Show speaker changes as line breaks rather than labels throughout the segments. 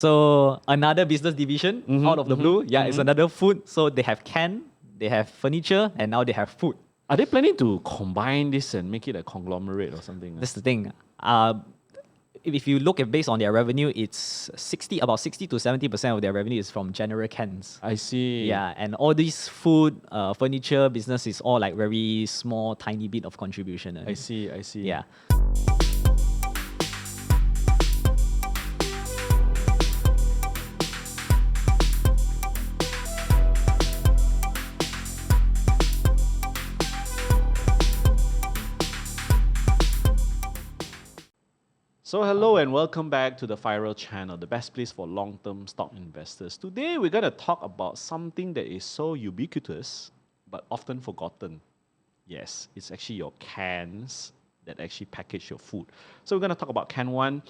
So another business division out of the blue. Yeah, it's another food. So they have can, they have furniture, and now they have food.
Are they planning to combine this and make it a conglomerate or something?
That's the thing. If you look at based on their revenue, it's about 60 to 70% of their revenue is from general cans.
I see.
Yeah, and all these food, furniture business is all like very small, tiny bit of contribution.
I see.
Yeah.
So hello and welcome back to the FIRL channel, the best place for long-term stock investors. Today we're going to talk about something that is so ubiquitous but often forgotten. Yes, it's actually your cans that actually package your food. So we're going to talk about Can 1,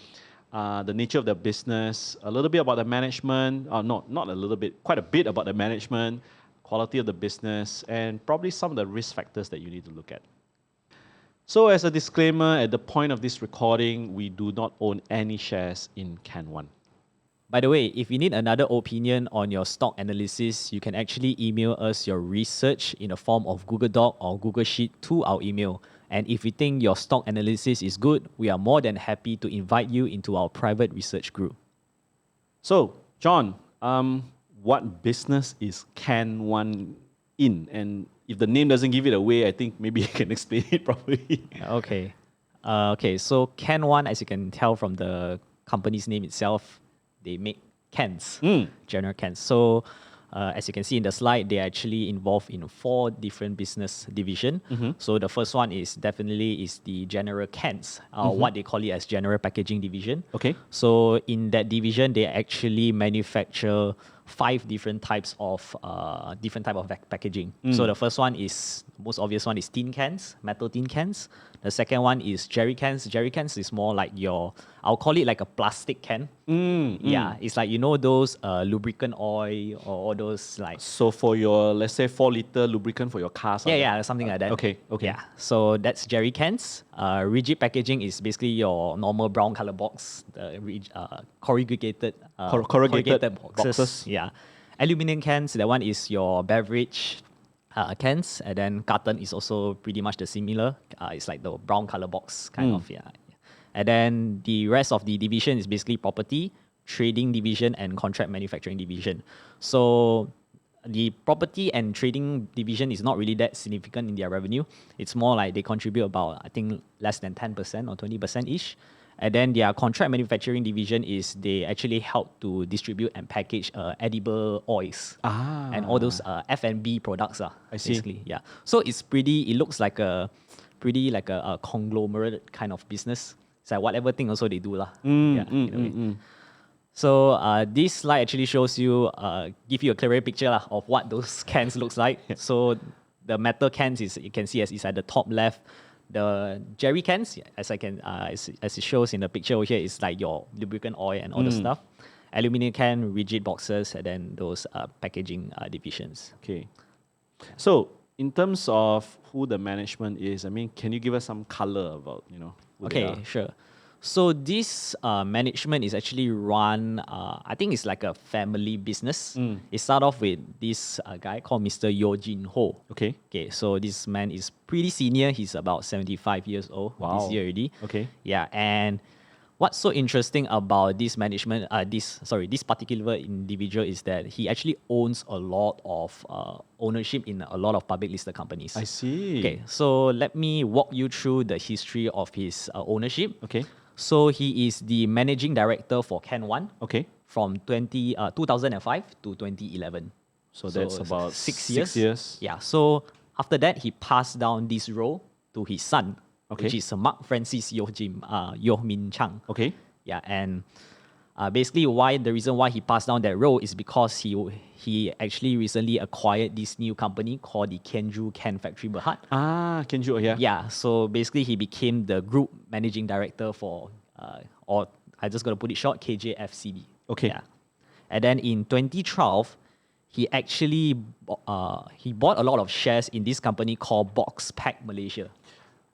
the nature of the business, a little bit about the management, not a little bit, quite a bit about the management, quality of the business, and probably some of the risk factors that you need to look at. So as a disclaimer, at the point of this recording, we do not own any shares in Can 1.
By the way, if you need another opinion on your stock analysis, you can actually email us your research in a form of Google Doc or Google Sheet to our email. And if you think your stock analysis is good, we are more than happy to invite you into our private research group.
So, John, what business is Can 1 in? And if the name doesn't give it away, I think maybe you can explain it properly.
Okay, so Can 1, as you can tell from the company's name itself, they make cans, general cans. So as you can see in the slide, they're actually involved in 4 different business divisions. So the first one is definitely the general cans, what they call it as general packaging division.
Okay.
So in that division, they actually manufacture 5 different types of packaging. So the first one is, most obvious one is tin cans, metal tin cans. The second one is jerry cans. Jerry cans is more like I'll call it like a plastic can. Yeah, it's like, those lubricant oil or those like...
So for your, let's say 4-liter lubricant for your car.
Yeah, something like that.
Okay.
Yeah, so that's jerry cans. Rigid packaging is basically your normal brown color box, the corrugated boxes. Yeah, aluminum cans, that one is your beverage cans, and then carton is also pretty much the similar. It's like the brown color box kind of, yeah. And then the rest of the division is basically property, trading division, and contract manufacturing division. So the property and trading division is not really that significant in their revenue. It's more like they contribute about, I think, less than 10% or 20%-ish. And then their contract manufacturing division is they actually help to distribute and package edible oils and all those F&B products.
I see. Basically,
yeah. So it looks like a conglomerate kind of business. It's like whatever thing also they do. So this slide actually shows you, give you a clearer picture of what those cans looks like. So the metal cans you can see is at the top left. The jerry cans, as it shows in the picture over here, is like your lubricant oil and all the stuff. Aluminum can, rigid boxes, and then those packaging divisions.
Okay. So in terms of who the management is, I mean, can you give us some color about, who they are?
Okay, sure. So this management is actually run, I think it's like a family business. It started off with this guy called Mr. Yo Jin Ho.
Okay.
Okay, so this man is pretty senior. He's about 75 years old this year already.
Okay.
Yeah, and what's so interesting about this management, this particular individual is that he actually owns a lot of ownership in a lot of public listed companies.
I see.
Okay, so let me walk you through the history of his ownership.
Okay.
So he is the managing director for Can 1 from 2005 to 2011.
So that's about
6
years.
Yeah, so after that, he passed down this role to his son, which is Mark Francis Yo Min Chang.
Okay.
Yeah, and basically the reason why he passed down that role is because he actually recently acquired this new company called the Kenju Can Factory Berhad.
Kenju, yeah.
Yeah, so basically he became the group managing director for, or I just got to put it short, KJFCB.
Okay.
Yeah. And then in 2012, he actually he bought a lot of shares in this company called Box Pack Malaysia.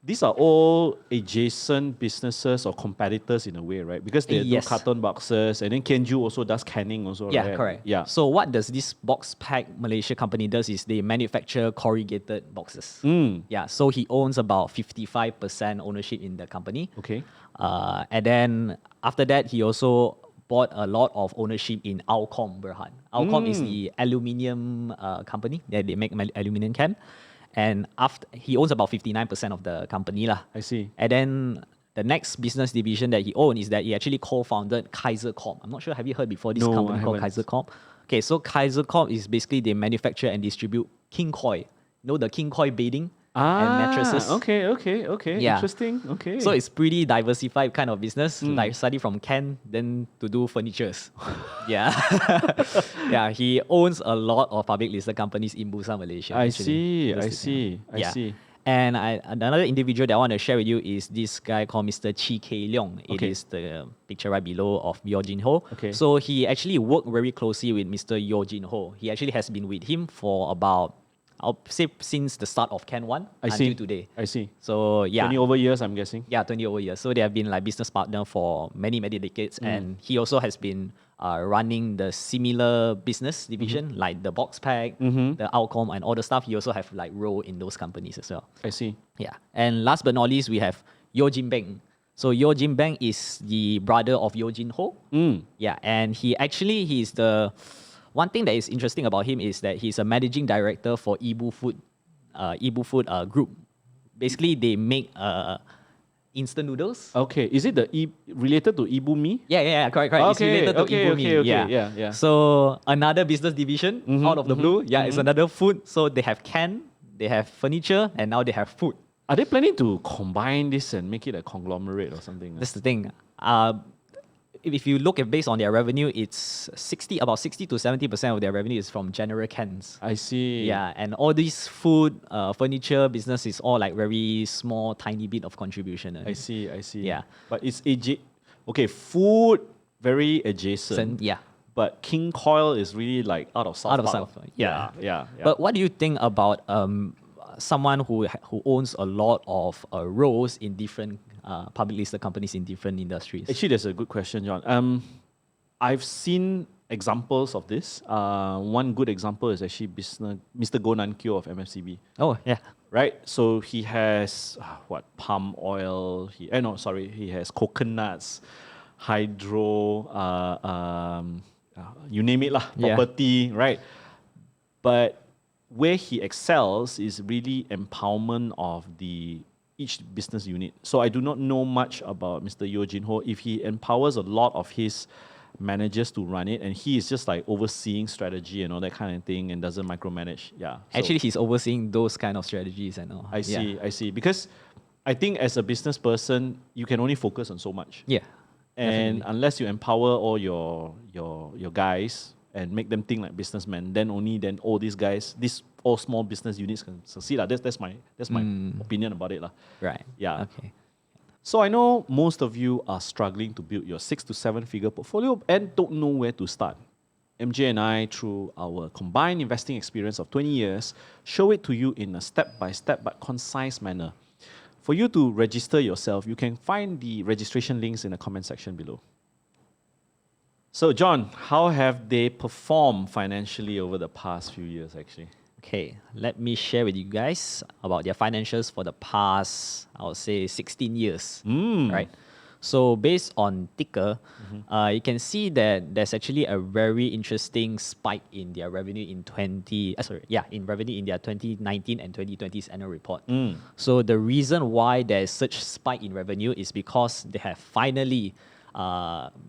these are all adjacent businesses or competitors in a way, right? Because they do
Yes.
carton boxes, and then Kenju also does canning also,
Yeah,
right?
correct.
Yeah.
So what does this box pack Malaysia company does is they manufacture corrugated boxes. Yeah. So he owns about 55% ownership in the company.
Okay.
And then after that, he also bought a lot of ownership in Alcom Berhad. Alcom is the aluminium company that they make aluminium can. And after he owns about 59% of the company lah.
I see.
And then the next business division that he owns is that he actually co-founded Kaiser Corp. I'm not sure, have you heard before this
No,
company
I
called
haven't.
Kaiser Corp? Okay, so Kaiser Corp is basically they manufacture and distribute king koi. You know the king koi bedding and mattresses?
Okay.
Yeah.
Interesting. Okay.
So it's pretty diversified kind of business. Like study from can, then to do furnitures. Yeah. Yeah, he owns a lot of public listed companies in Bursa, Malaysia.
I
actually.
see. I
Yeah.
see.
And another individual that I want to share with you is this guy called Mr. Chi K Leong. It
Okay.
is the picture right below of Yo Jin Ho.
Okay.
So he actually worked very closely with Mr. Yo Jin Ho. He actually has been with him for about, I'll say, since the start of Can 1
I
until
see.
today.
I see.
So yeah.
20 over years, I'm guessing.
Yeah, 20 over years. So they have been like business partner for many, many decades. And he also has been running the similar business division, like the box pack, the Alcom, and all the stuff. He also have like role in those companies as well.
I see.
Yeah. And last but not least, we have Yo Jin Beng. So Yo Jin Beng is the brother of Yo Jin Ho. Yeah. And he's the one thing that is interesting about him is that he's a managing director for Ibu Food Group. Basically, they make instant noodles.
Okay. Is it related to Ibumi?
Yeah, correct. It's related to Indomie.
Okay. Yeah.
So another business division out of the blue. Yeah, it's another food. So they have can, they have furniture, and now they have food.
Are they planning to combine this and make it a conglomerate or something?
That's the thing. If you look at based on their revenue, it's about 60 to 70% of their revenue is from general cans.
I see.
Yeah, and all these food, furniture business is all like very small, tiny bit of contribution.
I see.
Yeah.
But it's okay, food very adjacent.
Yeah.
But King Coil is really like out of South.
Yeah.
Yeah.
But what do you think about someone who owns a lot of roles in different public listed companies in different industries?
Actually, that's a good question, John. I've seen examples of this. One good example is actually Mr. Goh Nan Kyo of MFCB.
Oh, yeah.
Right? So he has palm oil. He has coconuts, hydro, you name it lah, property, right? But where he excels is really empowerment of each business unit. So I do not know much about Mr. Yo Jin Ho. If he empowers a lot of his managers to run it, and he is just like overseeing strategy and all that kind of thing, and doesn't micromanage. Yeah. So
Actually, he's overseeing those kind of strategies and all.
I see. Because I think as a business person, you can only focus on so much.
Yeah.
And unless you empower all your guys and make them think like businessmen, then all these guys, all small business units can succeed. That's my opinion about it.
Right.
Yeah.
Okay.
So I know most of you are struggling to build your 6 to 7 figure portfolio and don't know where to start. MJ and I, through our combined investing experience of 20 years, show it to you in a step-by-step but concise manner. For you to register yourself, you can find the registration links in the comment section below. So John, how have they performed financially over the past few years actually?
Okay, let me share with you guys about their financials for the past, I would say, 16 years. Right? So based on Ticker, you can see that there's actually a very interesting spike in their revenue in their 2019 and 2020's annual report. So the reason why there's such spike in revenue is because they have finally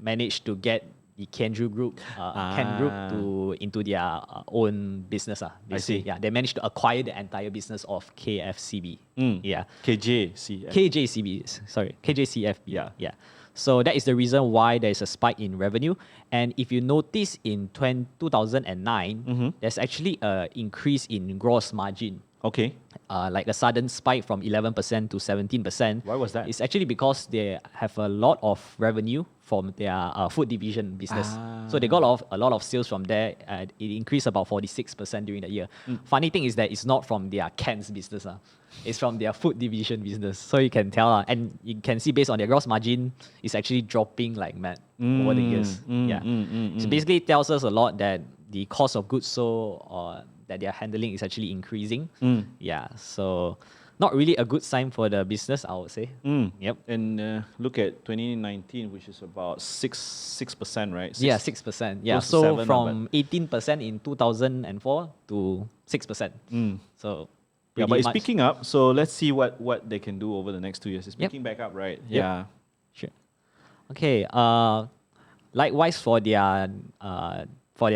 managed to get the Ken Group into their own business.
I see.
Yeah, they managed to acquire the entire business of KFCB. Yeah. KJCFB. Yeah. So that is the reason why there's a spike in revenue. And if you notice in 2009, there's actually an increase in gross margin.
Okay.
Like a sudden spike from 11% to 17%.
Why was that?
It's actually because they have a lot of revenue from their food division business. So they got a lot of sales from there. It increased about 46% during the year. Funny thing is that it's not from their cans business. It's from their food division business. So you can tell. And you can see based on their gross margin, it's actually dropping like mad over the years. So basically it tells us a lot that the cost of goods sold that they're handling is actually increasing. Yeah, so not really a good sign for the business, I would say. Yep.
And look at 2019, which is about 6%, right?
6%. Yeah, so
7,
from 18% in 2004 to 6%. So
yeah, but it's
much.
picking up. So let's see what they can do over the next 2 years. It's picking back up, right?
Yep.
Yeah.
Sure. Okay. Likewise for their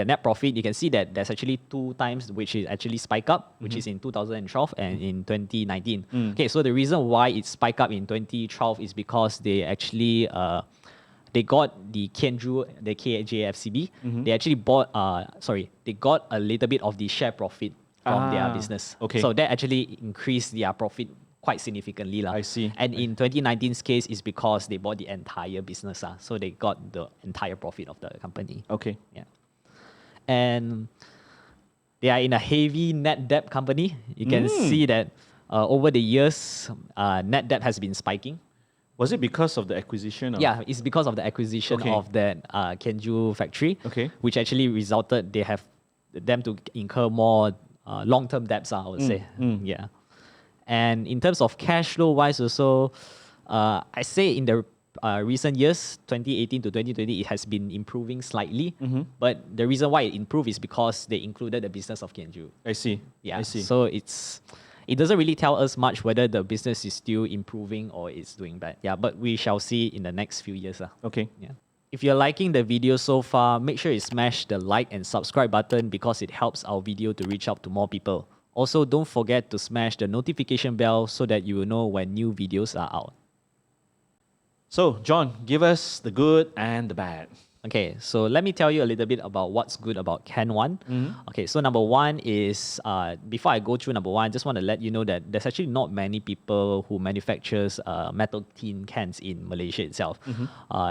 net profit, you can see that there's actually 2 times which is actually spike up, which is in 2012 and in 2019. Okay, so the reason why it spiked up in 2012 is because they actually they got the Kianju, the KJFCB. They actually they got a little bit of the share profit from their business.
Okay.
So that actually increased their profit quite significantly.
I see.
And in 2019's case, it's because they bought the entire business. So they got the entire profit of the company.
Okay.
Yeah. And they are in a heavy net debt company. You can see that over the years, net debt has been spiking.
Was it because of the acquisition?
Yeah, it's because of the acquisition of that Kenju factory, which actually resulted they have them to incur more long-term debts, I would say. Yeah. And in terms of cash flow wise also, I say in the recent years, 2018 to 2020, it has been improving slightly. But the reason why it improved is because they included the business of Kenju.
I see.
Yeah.
I see.
So it doesn't really tell us much whether the business is still improving or it's doing bad. Yeah, but we shall see in the next few years.
Okay.
Yeah. If you're liking the video so far, make sure you smash the like and subscribe button because it helps our video to reach out to more people. Also, don't forget to smash the notification bell so that you will know when new videos are out.
So, John, give us the good and the bad.
Okay, so let me tell you a little bit about what's good about Can One. Okay, so number one is, before I go through number one, I just want to let you know that there's actually not many people who manufactures metal tin cans in Malaysia itself.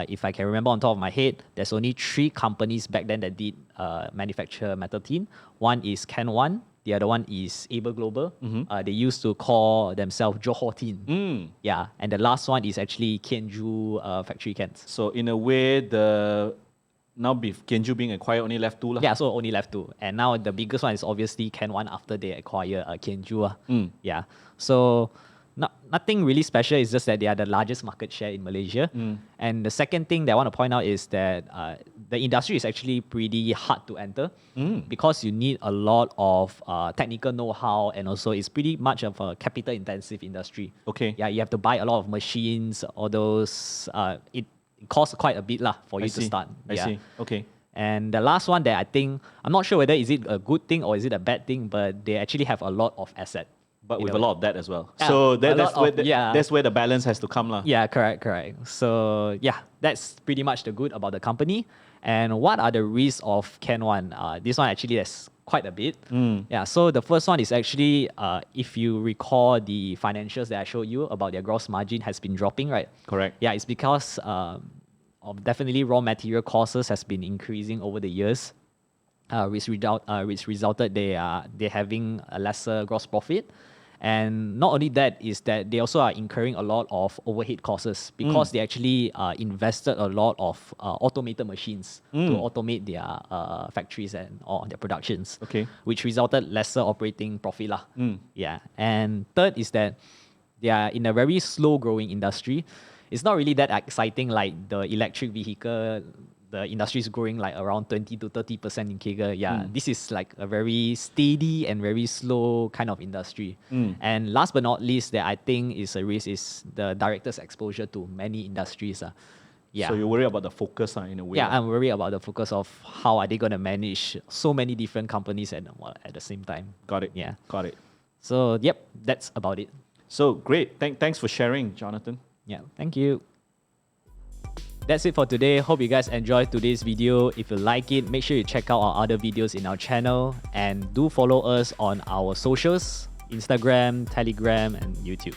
If I can remember on top of my head, there's only 3 companies back then that did manufacture metal tin. One is Can One. The other one is Aber Global. They used to call themselves Johor Tin. Yeah, and the last one is actually Kianju factory cans.
So in a way, now Kianju being acquired, only left 2 lah.
Yeah, so only left 2. And now the biggest one is obviously Can One after they acquire Kianju. Yeah, so nothing really special. It's just that they are the largest market share in Malaysia. And the second thing that I want to point out is that the industry is actually pretty hard to enter because you need a lot of technical know-how, and also it's pretty much of a capital-intensive industry.
Okay.
Yeah, you have to buy a lot of machines, all those. It costs quite a bit for you to start.
I see. Okay.
And the last one that I think, I'm not sure whether is it a good thing or is it a bad thing, but they actually have a lot of asset.
But with a lot of that as well.
Yeah,
So that's where the balance has to come lah.
Yeah, correct. So yeah, that's pretty much the good about the company. And what are the risks of Can One? This one actually has quite a bit. Yeah, so the first one is actually, if you recall the financials that I showed you about their gross margin has been dropping, right?
Correct.
Yeah, it's because of definitely raw material costs has been increasing over the years, which resulted they having a lesser gross profit. And not only that, is that they also are incurring a lot of overhead costs because they actually invested a lot of automated machines to automate their factories and all their productions.
Okay.
Which resulted lesser operating profit. Yeah. And third is that they are in a very slow growing industry. It's not really that exciting like the electric vehicle. The industry is growing like around 20 to 30% in CAGR. Yeah, this is like a very steady and very slow kind of industry. And last but not least, that I think is a risk is the director's exposure to many industries. Yeah.
So you worry about the focus in a way.
Yeah, I'm worried about the focus of how are they going to manage so many different companies at the same time.
Got it.
Yeah.
Got it.
So, yep, that's about it.
So great. Thanks for sharing, Jonathan.
Yeah, thank you. That's it for today. Hope you guys enjoyed today's video. If you like it, make sure you check out our other videos in our channel and do follow us on our socials. Instagram, Telegram, and YouTube.